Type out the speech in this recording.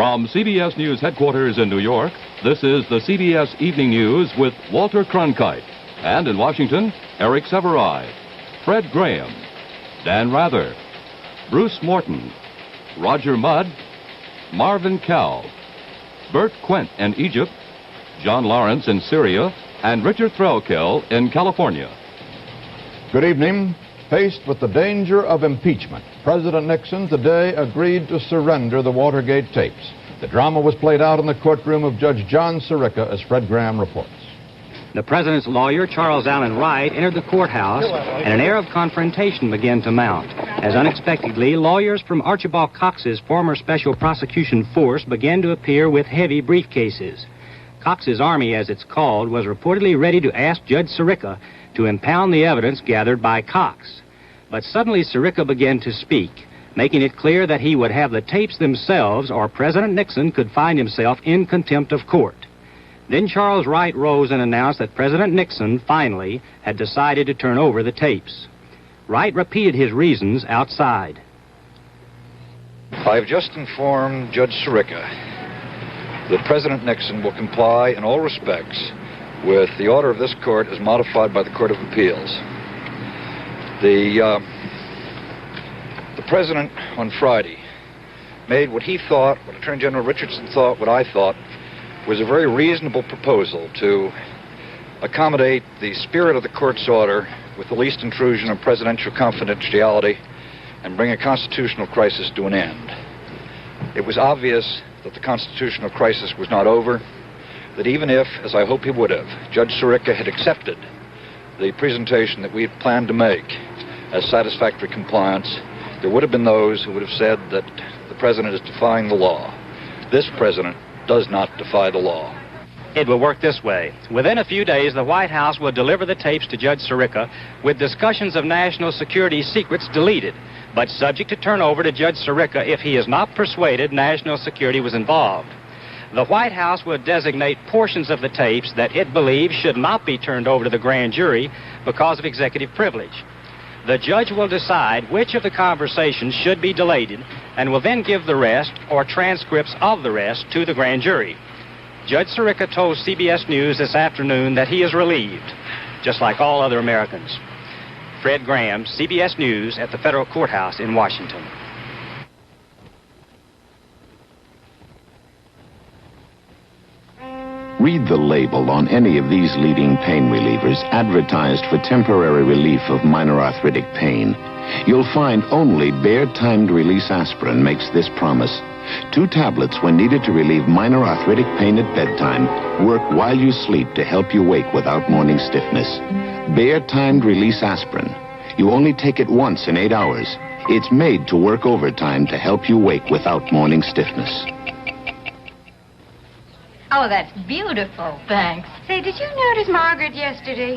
From CBS News headquarters in New York, this is the CBS Evening News with Walter Cronkite. And in Washington, Eric Sevareid, Fred Graham, Dan Rather, Bruce Morton, Roger Mudd, Marvin Cowell, Bert Quint in Egypt, John Lawrence in Syria, and Richard Threlkill in California. Good evening. Faced with the danger of impeachment, President Nixon today agreed to surrender the Watergate tapes. The drama was played out in the courtroom of Judge John Sirica, as Fred Graham reports. The president's lawyer, Charles Allen Wright, entered the courthouse, and an air of confrontation began to mount, as unexpectedly, lawyers from Archibald Cox's former special prosecution force began to appear with heavy briefcases. Cox's army, as it's called, was reportedly ready to ask Judge Sirica to impound the evidence gathered by Cox. But suddenly Sirica began to speak, making it clear that he would have the tapes themselves or President Nixon could find himself in contempt of court. Then Charles Wright rose and announced that President Nixon, finally, had decided to turn over the tapes. Wright repeated his reasons outside. I've just informed Judge Sirica that President Nixon will comply in all respects with the order of this court as modified by the Court of Appeals. The President on Friday made what he thought, what Attorney General Richardson thought, what I thought, was a very reasonable proposal to accommodate the spirit of the court's order with the least intrusion of presidential confidentiality and bring a constitutional crisis to an end. It was obvious that the constitutional crisis was not over, that even if, as I hope he would have, Judge Sirica had accepted the presentation that we had planned to make as satisfactory compliance, there would have been those who would have said that the president is defying the law. This president does not defy the law. It will work this way. Within a few days, the White House will deliver the tapes to Judge Sirica with discussions of national security secrets deleted, but subject to turn over to Judge Sirica if he is not persuaded national security was involved. The White House will designate portions of the tapes that it believes should not be turned over to the grand jury because of executive privilege. The judge will decide which of the conversations should be deleted and will then give the rest or transcripts of the rest to the grand jury. Judge Sirica told CBS News this afternoon that he is relieved, just like all other Americans. Fred Graham, CBS News at the Federal Courthouse in Washington. Read the label on any of these leading pain relievers advertised for temporary relief of minor arthritic pain. You'll find only Bayer-timed release aspirin makes this promise. 2 tablets when needed to relieve minor arthritic pain at bedtime work while you sleep to help you wake without morning stiffness. Bayer-timed release aspirin. You only take it once in 8 hours. It's made to work overtime to help you wake without morning stiffness. Oh, that's beautiful. Thanks. Say, did you notice Margaret yesterday?